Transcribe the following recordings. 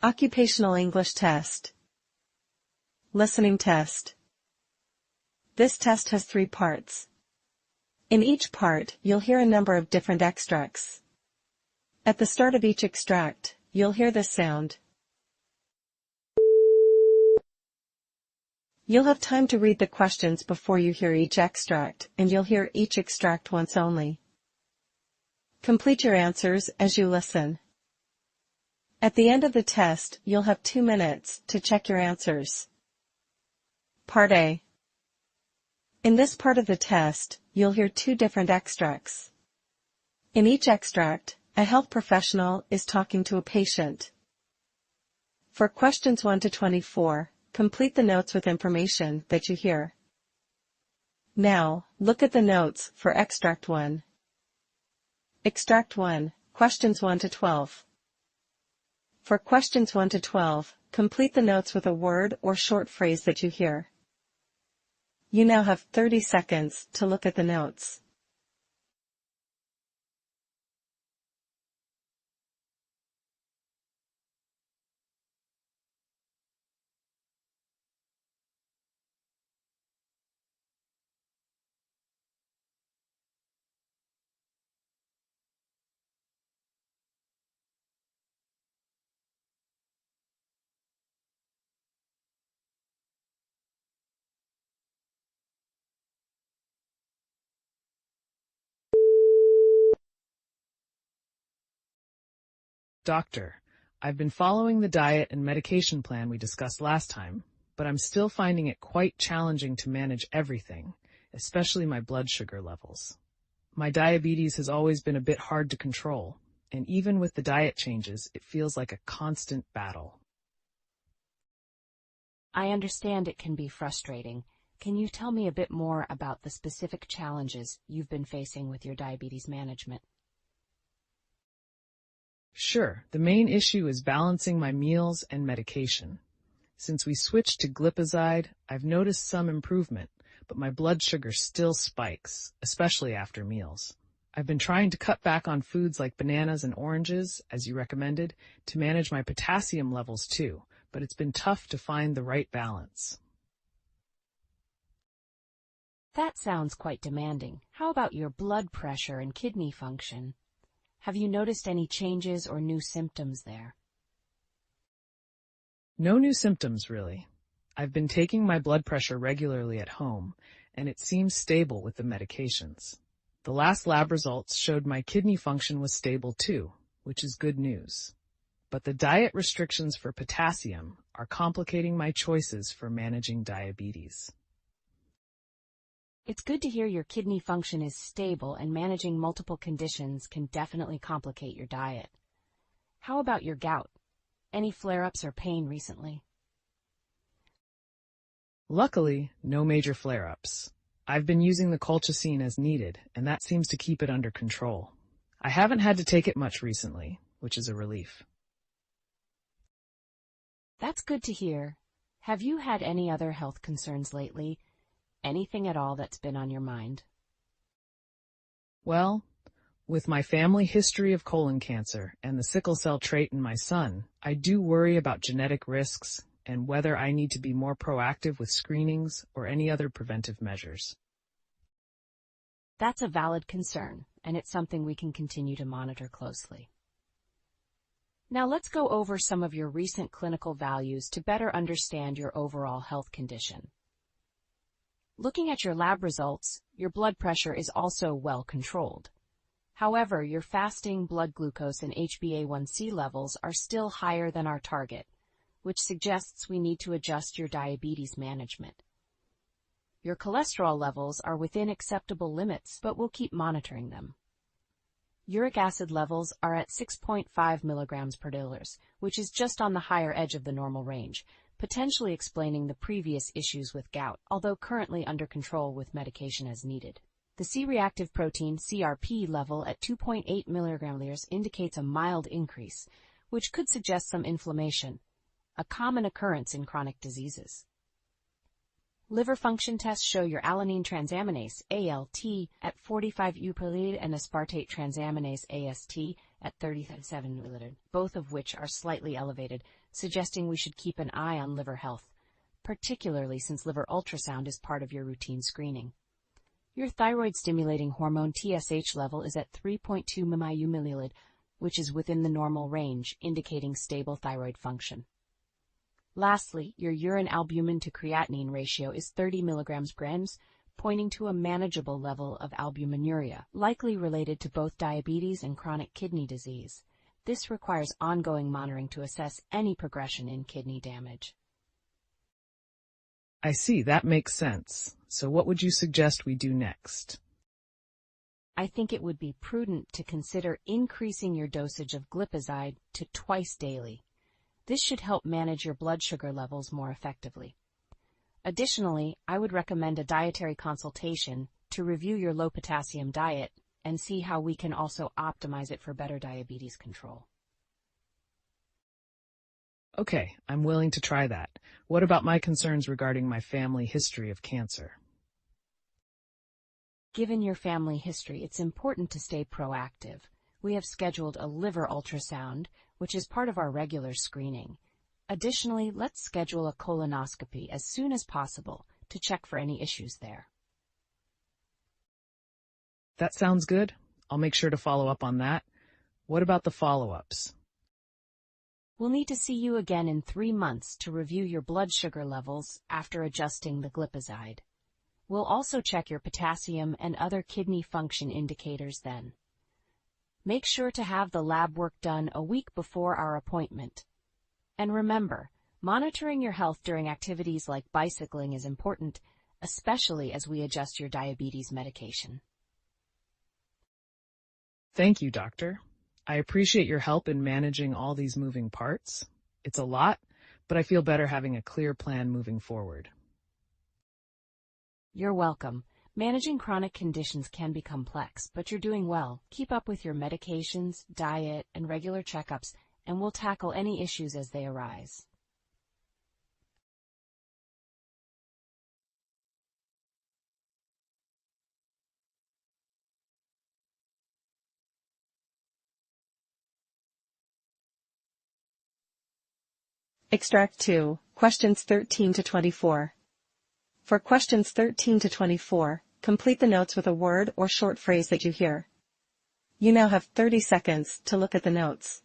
Occupational English Test. Listening Test. This test has 3 parts. In each part, you'll hear a number of different extracts. At the start of each extract, you'll hear this sound. You'll have time to read the questions before you hear each extract, and you'll hear each extract once only. Complete your answers as you listen. At the end of the test, you'll have 2 minutes to check your answers. Part A. In this part of the test, you'll hear 2 different extracts. In each extract, a health professional is talking to a patient. For questions 1 to 24, complete the notes with information that you hear. Now, look at the notes for Extract 1. Extract 1, questions 1 to 12. For questions 1 to 12, complete the notes with a word or short phrase that you hear. You now have 30 seconds to look at the notes. Doctor, I've been following the diet and medication plan we discussed last time, but I'm still finding it quite challenging to manage everything, especially my blood sugar levels. My diabetes has always been a bit hard to control, and even with the diet changes, it feels like a constant battle. I understand it can be frustrating. Can you tell me a bit more about the specific challenges you've been facing with your diabetes management? Sure, the main issue is balancing my meals and medication. Since we switched to glipizide, I've noticed some improvement, but my blood sugar still spikes, especially after meals. I've been trying to cut back on foods like bananas and oranges, as you recommended, to manage my potassium levels too, but it's been tough to find the right balance. That sounds quite demanding. How about your blood pressure and kidney function? Have you noticed any changes or new symptoms there? No new symptoms, really. I've been taking my blood pressure regularly at home, and it seems stable with the medications. The last lab results showed my kidney function was stable too, which is good news. But the diet restrictions for potassium are complicating my choices for managing diabetes. It's good to hear your kidney function is stable, and managing multiple conditions can definitely complicate your diet. How about your gout? Any flare-ups or pain recently? Luckily, no major flare-ups. I've been using the colchicine as needed, and that seems to keep it under control. I haven't had to take it much recently, which is a relief. That's good to hear. Have you had any other health concerns lately? Anything at all that's been on your mind? Well, with my family history of colon cancer and the sickle cell trait in my son, I do worry about genetic risks and whether I need to be more proactive with screenings or any other preventive measures. That's a valid concern, and it's something we can continue to monitor closely. Now let's go over some of your recent clinical values to better understand your overall health condition. Looking at your lab results, your blood pressure is also well controlled. However, your fasting blood glucose and HbA1c levels are still higher than our target, which suggests we need to adjust your diabetes management. Your cholesterol levels are within acceptable limits, but we'll keep monitoring them. Uric acid levels are at 6.5 milligrams per deciliter, which is just on the higher edge of the normal range, potentially explaining the previous issues with gout, although currently under control with medication as needed. The C-reactive protein CRP level at 2.8 milligrams indicates a mild increase, which could suggest some inflammation, a common occurrence in chronic diseases. Liver function tests show your alanine transaminase, ALT, at 45 U/L and aspartate transaminase, AST, at 37 U/L, both of which are slightly elevated, suggesting we should keep an eye on liver health, particularly since liver ultrasound is part of your routine screening. Your thyroid-stimulating hormone TSH level is at 3.2 mmHg, which is within the normal range, indicating stable thyroid function. Lastly, your urine albumin to creatinine ratio is 30 mg/g, pointing to a manageable level of albuminuria, likely related to both diabetes and chronic kidney disease. This requires ongoing monitoring to assess any progression in kidney damage. I see, that makes sense. So what would you suggest we do next? I think it would be prudent to consider increasing your dosage of glipizide to twice daily. This should help manage your blood sugar levels more effectively. Additionally, I would recommend a dietary consultation to review your low-potassium diet and see how we can also optimize it for better diabetes control. Okay, I'm willing to try that. What about my concerns regarding my family history of cancer? Given your family history, it's important to stay proactive. We have scheduled a liver ultrasound, which is part of our regular screening. Additionally, let's schedule a colonoscopy as soon as possible to check for any issues there. That sounds good. I'll make sure to follow up on that. What about the follow-ups? We'll need to see you again in 3 months to review your blood sugar levels after adjusting the glipizide. We'll also check your potassium and other kidney function indicators then. Make sure to have the lab work done a week before our appointment. And remember, monitoring your health during activities like bicycling is important, especially as we adjust your diabetes medication. Thank you, Doctor. I appreciate your help in managing all these moving parts. It's a lot, but I feel better having a clear plan moving forward. You're welcome. Managing chronic conditions can be complex, but you're doing well. Keep up with your medications, diet, and regular checkups, and we'll tackle any issues as they arise. Extract 2, questions 13 to 24. For questions 13 to 24, complete the notes with a word or short phrase that you hear. You now have 30 seconds to look at the notes.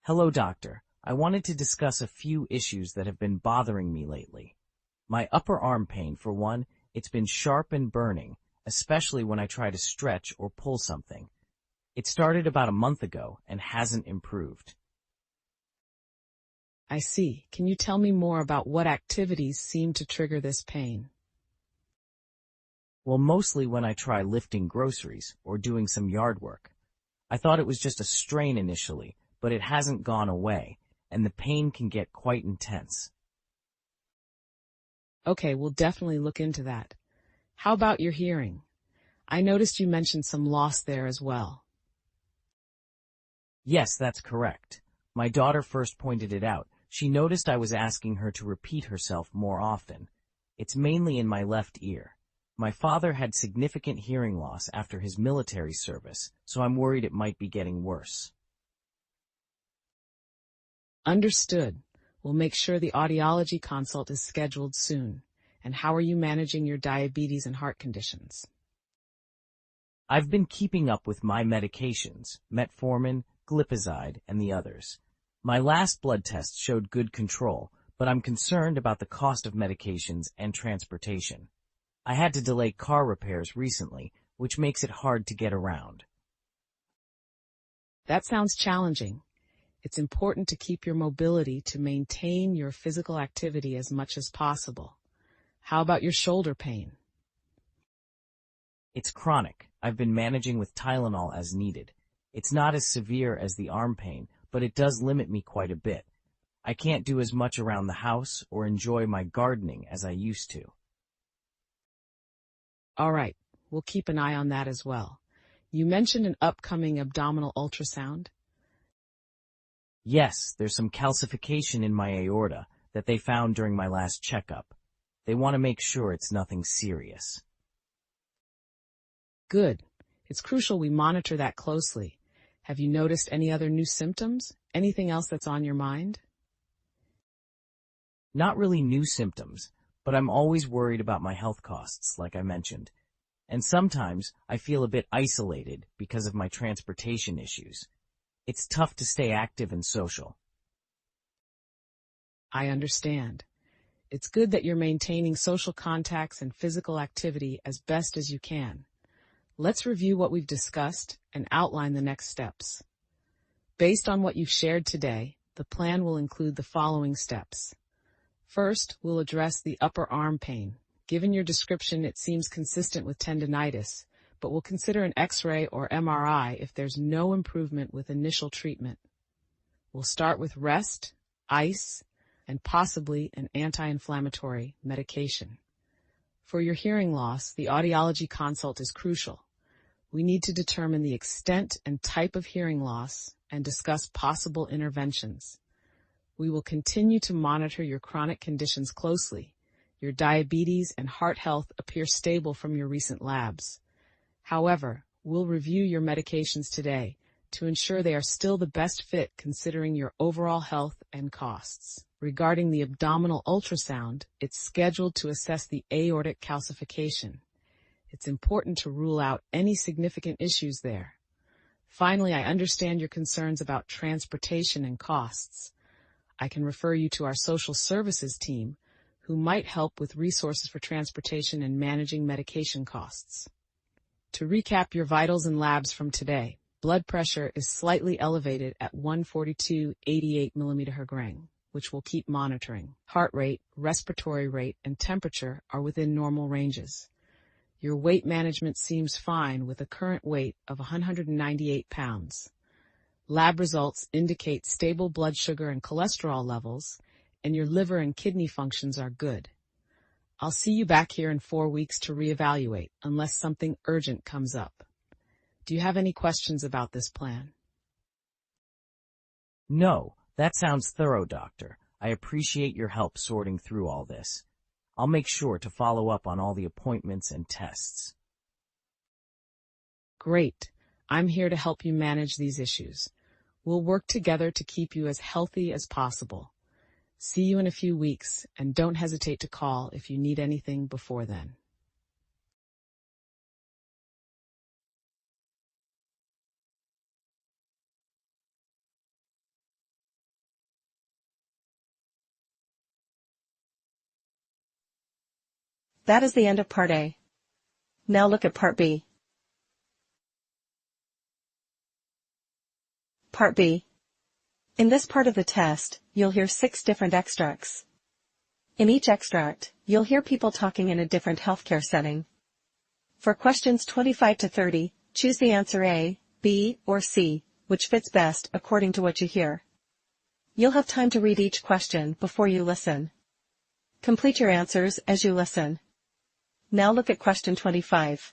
Hello, doctor. I wanted to discuss a few issues that have been bothering me lately. My upper arm pain, for one, it's been sharp and burning, especially when I try to stretch or pull something. It started about a month ago and hasn't improved. I see. Can you tell me more about what activities seem to trigger this pain? Well, mostly when I try lifting groceries or doing some yard work. I thought it was just a strain initially, but it hasn't gone away, and the pain can get quite intense. Okay, we'll definitely look into that. How about your hearing? I noticed you mentioned some loss there as well. Yes, that's correct. My daughter first pointed it out. She noticed I was asking her to repeat herself more often. It's mainly in my left ear. My father had significant hearing loss after his military service, so I'm worried it might be getting worse. Understood. We'll make sure the audiology consult is scheduled soon. And how are you managing your diabetes and heart conditions? I've been keeping up with my medications, metformin, glipizide, and the others. My last blood test showed good control, but I'm concerned about the cost of medications and transportation. I had to delay car repairs recently, which makes it hard to get around. That sounds challenging. It's important to keep your mobility to maintain your physical activity as much as possible. How about your shoulder pain? It's chronic. I've been managing with Tylenol as needed. It's not as severe as the arm pain, but it does limit me quite a bit. I can't do as much around the house or enjoy my gardening as I used to. All right, we'll keep an eye on that as well. You mentioned an upcoming abdominal ultrasound. Yes, there's some calcification in my aorta that they found during my last checkup. They want to make sure it's nothing serious. Good. It's crucial we monitor that closely. Have you noticed any other new symptoms? Anything else that's on your mind? Not really new symptoms, but I'm always worried about my health costs, like I mentioned. And sometimes I feel a bit isolated because of my transportation issues. It's tough to stay active and social. I understand. It's good that you're maintaining social contacts and physical activity as best as you can. Let's review what we've discussed and outline the next steps. Based on what you've shared today, the plan will include the following steps. First, we'll address the upper arm pain. Given your description, it seems consistent with tendinitis, but we'll consider an X-ray or MRI if there's no improvement with initial treatment. We'll start with rest, ice, and possibly an anti-inflammatory medication. For your hearing loss, the audiology consult is crucial. We need to determine the extent and type of hearing loss and discuss possible interventions. We will continue to monitor your chronic conditions closely. Your diabetes and heart health appear stable from your recent labs. However, we'll review your medications today to ensure they are still the best fit considering your overall health and costs. Regarding the abdominal ultrasound, it's scheduled to assess the aortic calcification. It's important to rule out any significant issues there. Finally, I understand your concerns about transportation and costs. I can refer you to our social services team, who might help with resources for transportation and managing medication costs. To recap your vitals and labs from today, blood pressure is slightly elevated at 142/88 mm/Hg, which we'll keep monitoring. Heart rate, respiratory rate, and temperature are within normal ranges. Your weight management seems fine with a current weight of 198 pounds. Lab results indicate stable blood sugar and cholesterol levels, and your liver and kidney functions are good. I'll see you back here in 4 weeks to reevaluate unless something urgent comes up. Do you have any questions about this plan? No, that sounds thorough, doctor. I appreciate your help sorting through all this. I'll make sure to follow up on all the appointments and tests. Great. I'm here to help you manage these issues. We'll work together to keep you as healthy as possible. See you in a few weeks, and don't hesitate to call if you need anything before then. That is the end of Part A. Now look at Part B. Part B. In this part of the test, you'll hear 6 different extracts. In each extract, you'll hear people talking in a different healthcare setting. For questions 25 to 30, choose the answer A, B, or C, which fits best according to what you hear. You'll have time to read each question before you listen. Complete your answers as you listen. Now look at question 25.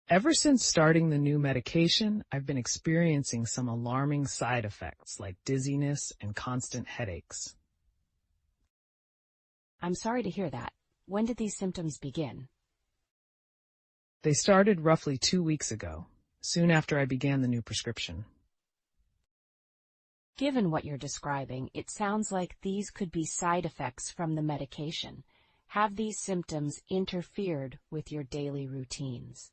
Ever since starting the new medication, I've been experiencing some alarming side effects like dizziness and constant headaches. I'm sorry to hear that. When did these symptoms begin? They started roughly 2 weeks ago, soon after I began the new prescription. Given what you're describing, it sounds like these could be side effects from the medication. Have these symptoms interfered with your daily routines?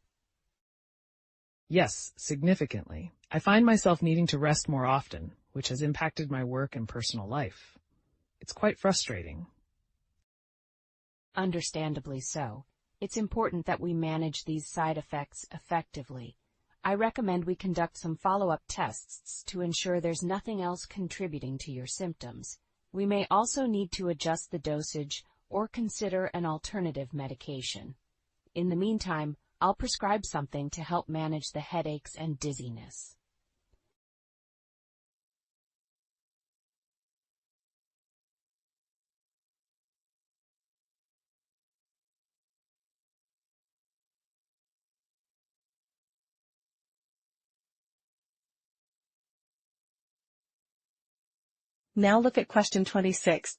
Yes, significantly. I find myself needing to rest more often, which has impacted my work and personal life. It's quite frustrating. Understandably so. It's important that we manage these side effects effectively. I recommend we conduct some follow-up tests to ensure there's nothing else contributing to your symptoms. We may also need to adjust the dosage or consider an alternative medication. In the meantime, I'll prescribe something to help manage the headaches and dizziness. Now look at question 26.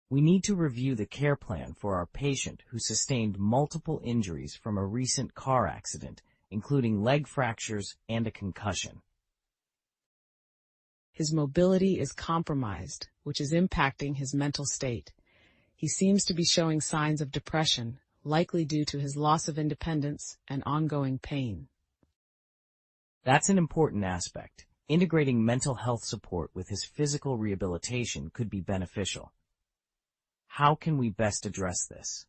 We need to review the care plan for our patient who sustained multiple injuries from a recent car accident, including leg fractures and a concussion. His mobility is compromised, which is impacting his mental state. He seems to be showing signs of depression, likely due to his loss of independence and ongoing pain. That's an important aspect. Integrating mental health support with his physical rehabilitation could be beneficial. How can we best address this?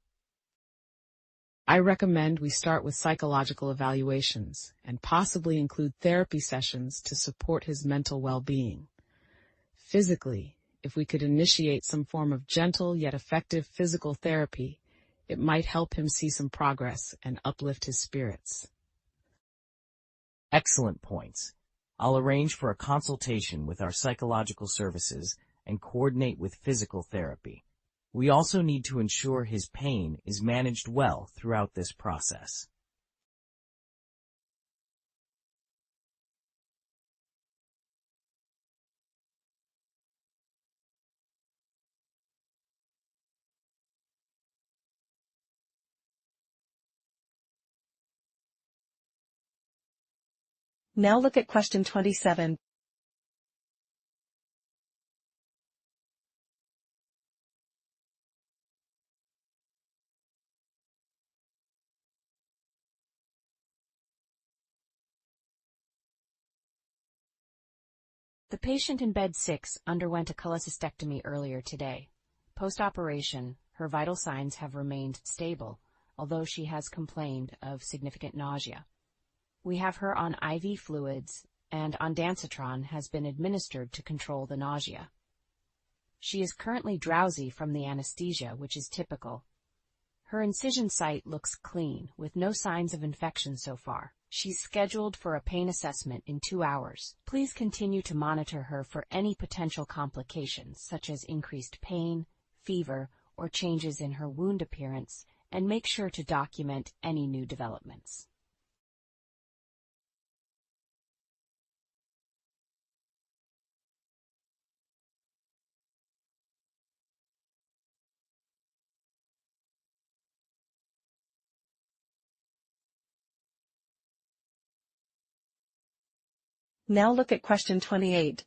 I recommend we start with psychological evaluations and possibly include therapy sessions to support his mental well-being. Physically, if we could initiate some form of gentle yet effective physical therapy, it might help him see some progress and uplift his spirits. Excellent points. I'll arrange for a consultation with our psychological services and coordinate with physical therapy. We also need to ensure his pain is managed well throughout this process. Now look at question 27. The patient in bed 6 underwent a cholecystectomy earlier today. Post-operation, her vital signs have remained stable, although she has complained of significant nausea. We have her on IV fluids, and ondansetron has been administered to control the nausea. She is currently drowsy from the anesthesia, which is typical. Her incision site looks clean, with no signs of infection so far. She's scheduled for a pain assessment in 2 hours. Please continue to monitor her for any potential complications, such as increased pain, fever, or changes in her wound appearance, and make sure to document any new developments. Now look at question 28.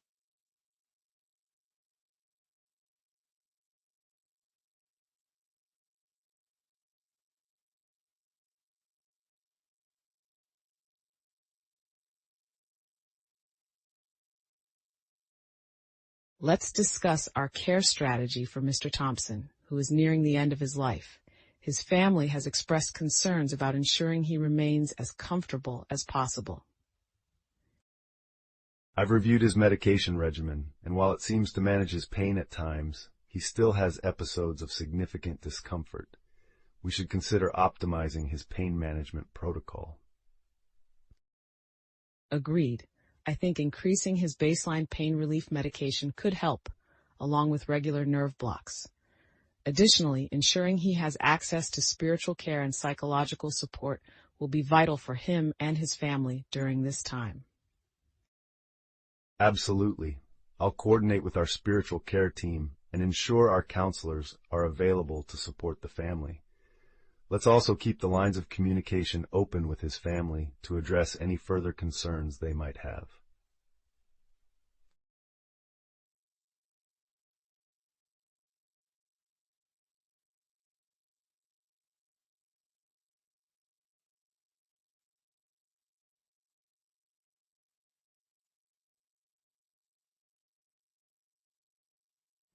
Let's discuss our care strategy for Mr. Thompson, who is nearing the end of his life. His family has expressed concerns about ensuring he remains as comfortable as possible. I've reviewed his medication regimen, and while it seems to manage his pain at times, he still has episodes of significant discomfort. We should consider optimizing his pain management protocol. Agreed. I think increasing his baseline pain relief medication could help, along with regular nerve blocks. Additionally, ensuring he has access to spiritual care and psychological support will be vital for him and his family during this time. Absolutely. I'll coordinate with our spiritual care team and ensure our counselors are available to support the family. Let's also keep the lines of communication open with his family to address any further concerns they might have.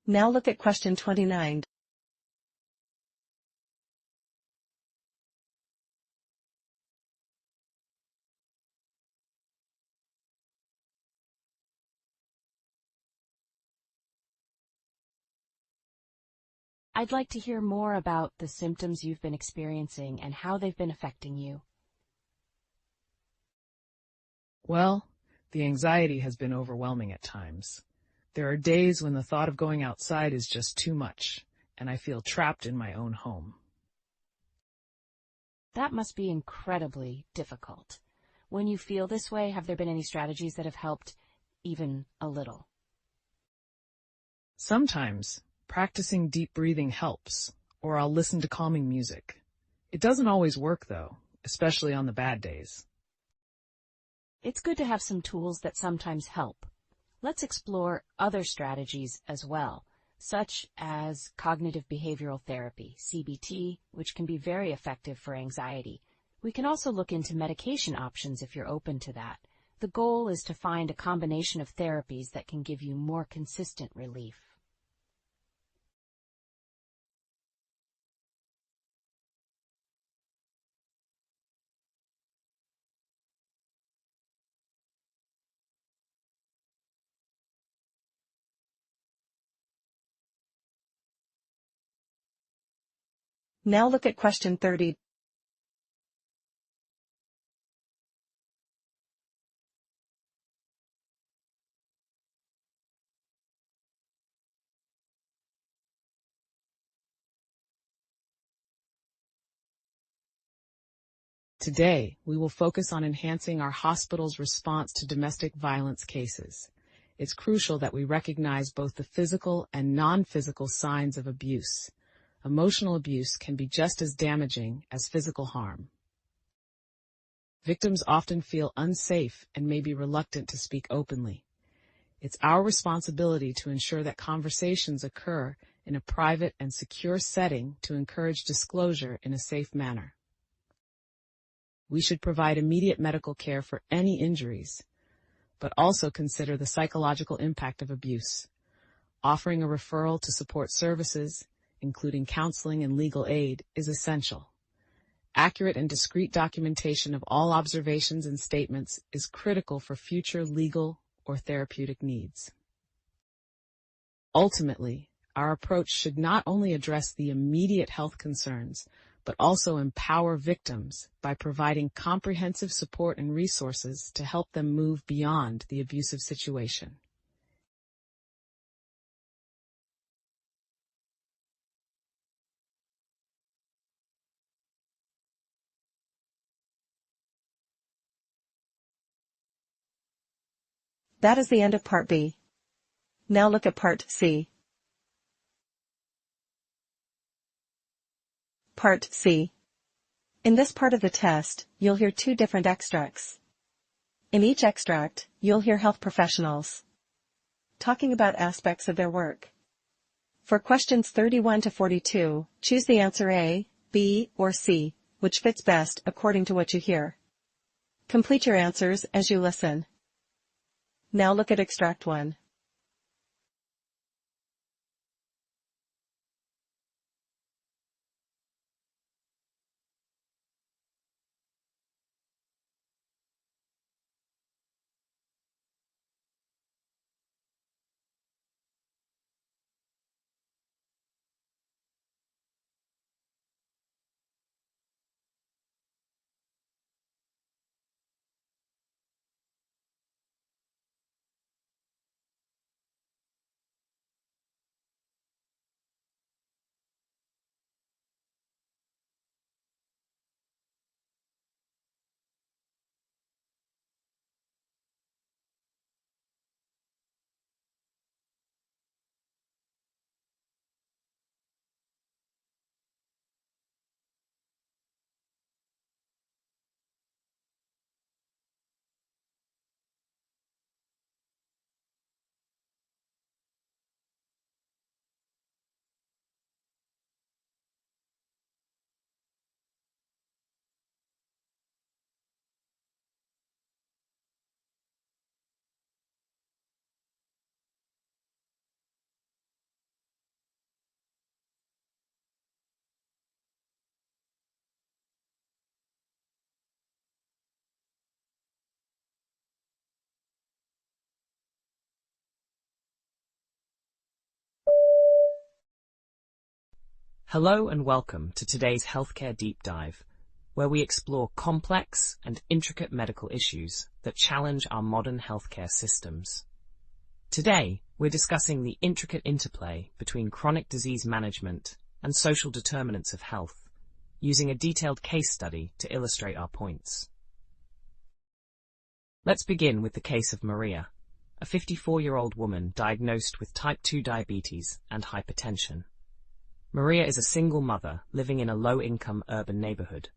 Now look at question 29. I'd like to hear more about the symptoms you've been experiencing and how they've been affecting you. Well, the anxiety has been overwhelming at times. There are days when the thought of going outside is just too much, and I feel trapped in my own home. That must be incredibly difficult. When you feel this way, have there been any strategies that have helped even a little? Sometimes, practicing deep breathing helps, or I'll listen to calming music. It doesn't always work, though, especially on the bad days. It's good to have some tools that sometimes help. Let's explore other strategies as well, such as cognitive behavioral therapy, CBT, which can be very effective for anxiety. We can also look into medication options if you're open to that. The goal is to find a combination of therapies that can give you more consistent relief. Now look at question 30. Today, we will focus on enhancing our hospital's response to domestic violence cases. It's crucial that we recognize both the physical and non-physical signs of abuse. Emotional abuse can be just as damaging as physical harm. Victims often feel unsafe and may be reluctant to speak openly. It's our responsibility to ensure that conversations occur in a private and secure setting to encourage disclosure in a safe manner. We should provide immediate medical care for any injuries, but also consider the psychological impact of abuse. Offering a referral to support services, including counseling and legal aid, is essential. Accurate and discrete documentation of all observations and statements is critical for future legal or therapeutic needs. Ultimately, our approach should not only address the immediate health concerns, but also empower victims by providing comprehensive support and resources to help them move beyond the abusive situation. That is the end of Part B. Now look at Part C. Part C. In this part of the test, you'll hear two different extracts. In each extract, you'll hear health professionals talking about aspects of their work. For questions 31 to 42, choose the answer A, B, or C, which fits best according to what you hear. Complete your answers as you listen. Now look at extract 1. Hello and welcome to today's Healthcare Deep Dive, where we explore complex and intricate medical issues that challenge our modern healthcare systems. Today, we're discussing the intricate interplay between chronic disease management and social determinants of health, using a detailed case study to illustrate our points. Let's begin with the case of Maria, a 54-year-old woman diagnosed with type 2 diabetes and hypertension. Maria is a single mother living in a low-income urban neighborhood.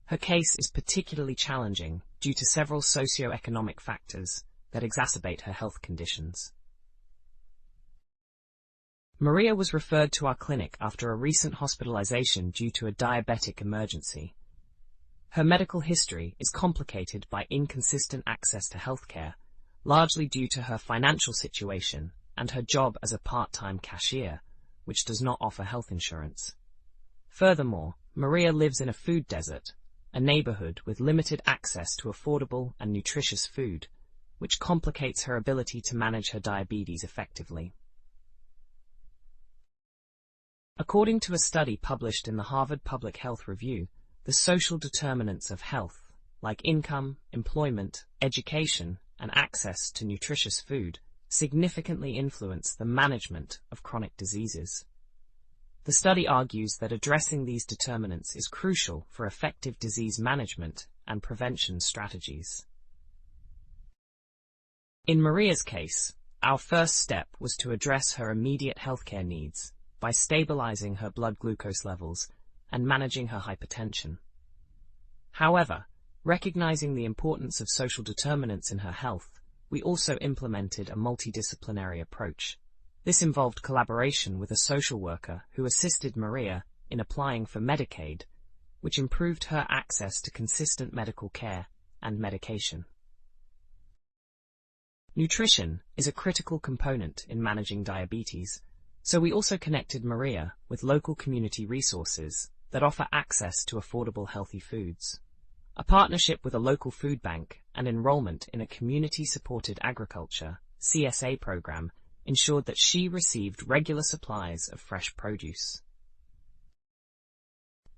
Her case is particularly challenging due to several socio-economic factors that exacerbate her health conditions. Maria was referred to our clinic after a recent hospitalization due to a diabetic emergency. Her medical history is complicated by inconsistent access to healthcare, largely due to her financial situation and her job as a part-time cashier, which does not offer health insurance. Furthermore, Maria lives in a food desert, a neighborhood with limited access to affordable and nutritious food, which complicates her ability to manage her diabetes effectively. According to a study published in the Harvard Public Health Review, the social determinants of health, like income, employment, education, and access to nutritious food, significantly influence the management of chronic diseases. The study argues that addressing these determinants is crucial for effective disease management and prevention strategies. In Maria's case, our first step was to address her immediate healthcare needs by stabilizing her blood glucose levels and managing her hypertension. However, recognizing the importance of social determinants in her health, we also implemented a multidisciplinary approach. This involved collaboration with a social worker who assisted Maria in applying for Medicaid, which improved her access to consistent medical care and medication. Nutrition is a critical component in managing diabetes, so we also connected Maria with local community resources that offer access to affordable healthy foods. A partnership with a local food bank and enrollment in a community-supported agriculture (CSA) program ensured that she received regular supplies of fresh produce.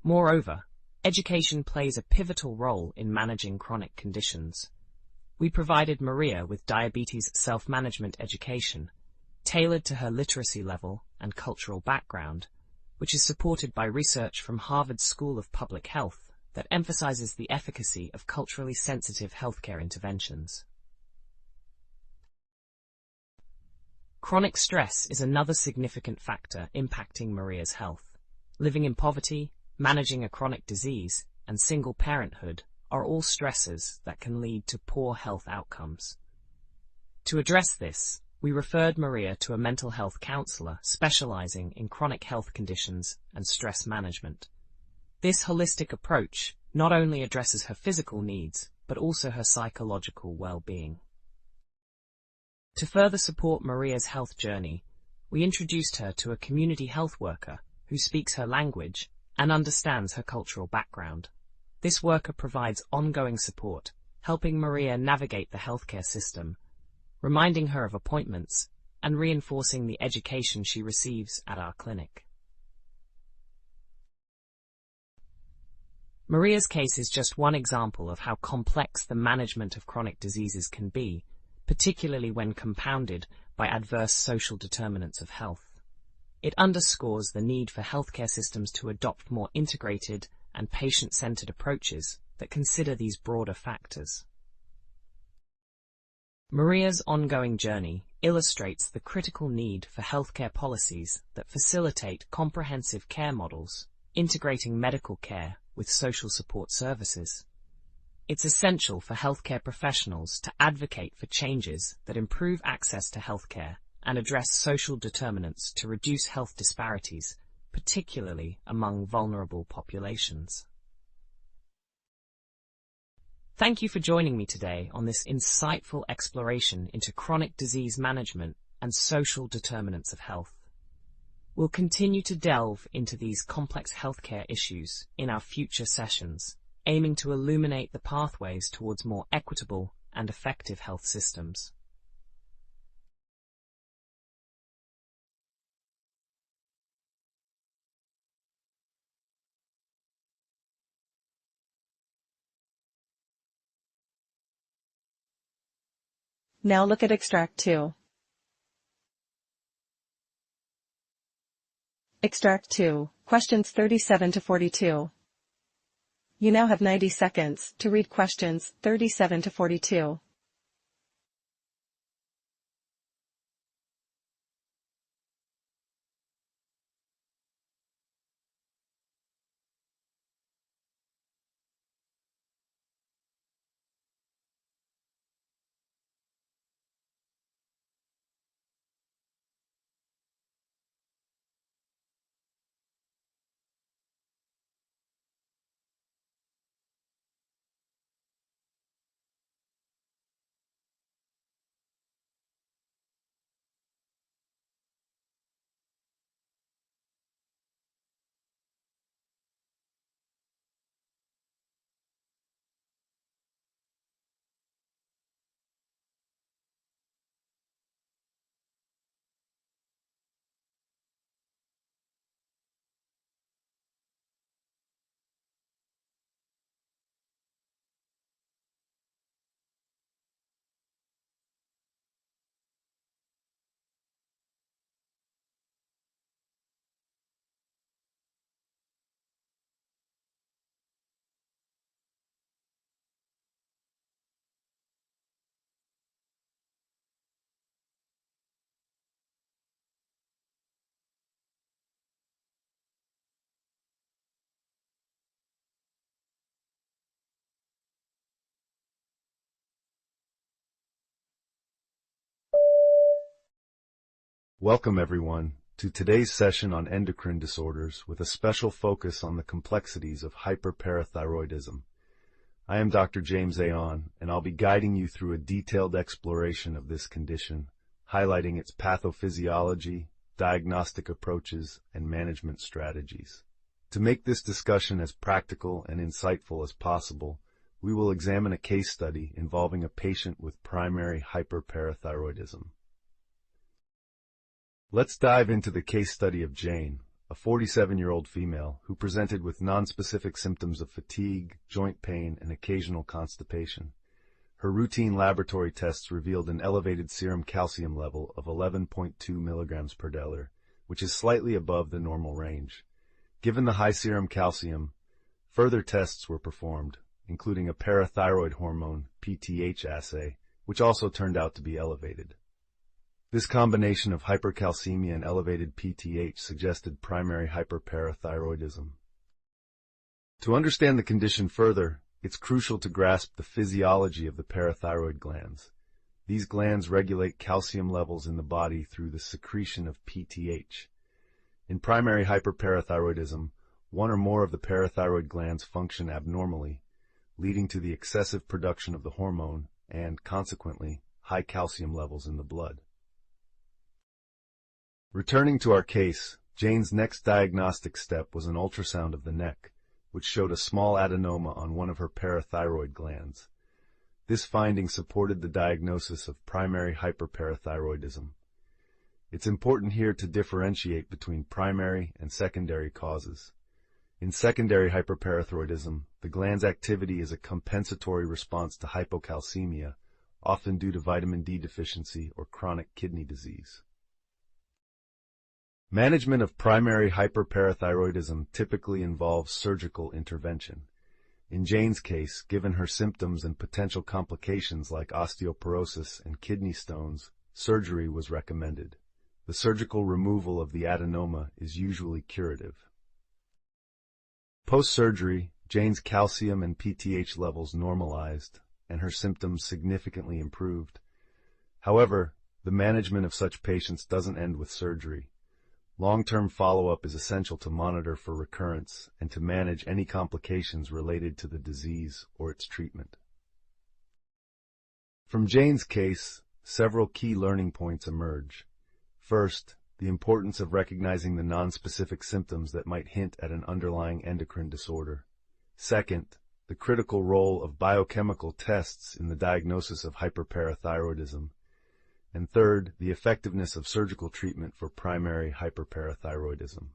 Moreover, education plays a pivotal role in managing chronic conditions. We provided Maria with diabetes self-management education, tailored to her literacy level and cultural background, which is supported by research from Harvard School of Public Health that emphasizes the efficacy of culturally sensitive healthcare interventions. Chronic stress is another significant factor impacting Maria's health. Living in poverty, managing a chronic disease, and single parenthood are all stressors that can lead to poor health outcomes. To address this, we referred Maria to a mental health counselor specializing in chronic health conditions and stress management. This holistic approach not only addresses her physical needs, but also her psychological well-being. To further support Maria's health journey, we introduced her to a community health worker who speaks her language and understands her cultural background. This worker provides ongoing support, helping Maria navigate the healthcare system, reminding her of appointments, and reinforcing the education she receives at our clinic. Maria's case is just one example of how complex the management of chronic diseases can be, particularly when compounded by adverse social determinants of health. It underscores the need for healthcare systems to adopt more integrated and patient-centered approaches that consider these broader factors. Maria's ongoing journey illustrates the critical need for healthcare policies that facilitate comprehensive care models, integrating medical care with social support services. It's essential for healthcare professionals to advocate for changes that improve access to healthcare and address social determinants to reduce health disparities, particularly among vulnerable populations. Thank you for joining me today on this insightful exploration into chronic disease management and social determinants of health. We'll continue to delve into these complex healthcare issues in our future sessions, aiming to illuminate the pathways towards more equitable and effective health systems. Now look at Extract 2. Extract 2, questions 37 to 42. You now have 90 seconds to read questions 37 to 42. Welcome everyone to today's session on endocrine disorders with a special focus on the complexities of hyperparathyroidism. I am Dr. James Aon, and I'll be guiding you through a detailed exploration of this condition, highlighting its pathophysiology, diagnostic approaches, and management strategies. To make this discussion as practical and insightful as possible, we will examine a case study involving a patient with primary hyperparathyroidism. Let's dive into the case study of Jane, a 47-year-old female who presented with nonspecific symptoms of fatigue, joint pain, and occasional constipation. Her routine laboratory tests revealed an elevated serum calcium level of 11.2 milligrams per deciliter, which is slightly above the normal range. Given the high serum calcium, further tests were performed, including a parathyroid hormone (PTH) assay, which also turned out to be elevated. This combination of hypercalcemia and elevated PTH suggested primary hyperparathyroidism. To understand the condition further, it's crucial to grasp the physiology of the parathyroid glands. These glands regulate calcium levels in the body through the secretion of PTH. In primary hyperparathyroidism, one or more of the parathyroid glands function abnormally, leading to the excessive production of the hormone and, consequently, high calcium levels in the blood. Returning to our case, Jane's next diagnostic step was an ultrasound of the neck, which showed a small adenoma on one of her parathyroid glands. This finding supported the diagnosis of primary hyperparathyroidism. It's important here to differentiate between primary and secondary causes. In secondary hyperparathyroidism, the gland's activity is a compensatory response to hypocalcemia, often due to vitamin D deficiency or chronic kidney disease. Management of primary hyperparathyroidism typically involves surgical intervention. In Jane's case, given her symptoms and potential complications like osteoporosis and kidney stones, surgery was recommended. The surgical removal of the adenoma is usually curative. Post-surgery, Jane's calcium and PTH levels normalized, and her symptoms significantly improved. However, the management of such patients doesn't end with surgery. Long-term follow-up is essential to monitor for recurrence and to manage any complications related to the disease or its treatment. From Jane's case, several key learning points emerge. First, the importance of recognizing the nonspecific symptoms that might hint at an underlying endocrine disorder. Second, the critical role of biochemical tests in the diagnosis of hyperparathyroidism. And third, the effectiveness of surgical treatment for primary hyperparathyroidism.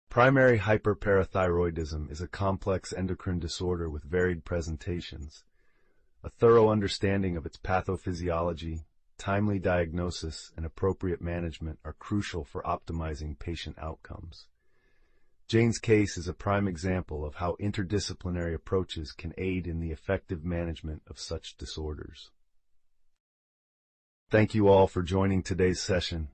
Primary hyperparathyroidism is a complex endocrine disorder with varied presentations. A thorough understanding of its pathophysiology, timely diagnosis, and appropriate management are crucial for optimizing patient outcomes. Jane's case is a prime example of how interdisciplinary approaches can aid in the effective management of such disorders. Thank you all for joining today's session.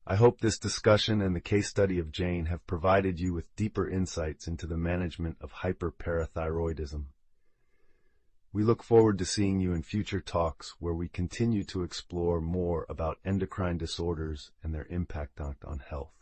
I hope this discussion and the case study of Jane have provided you with deeper insights into the management of hyperparathyroidism. We look forward to seeing you in future talks where we continue to explore more about endocrine disorders and their impact on health.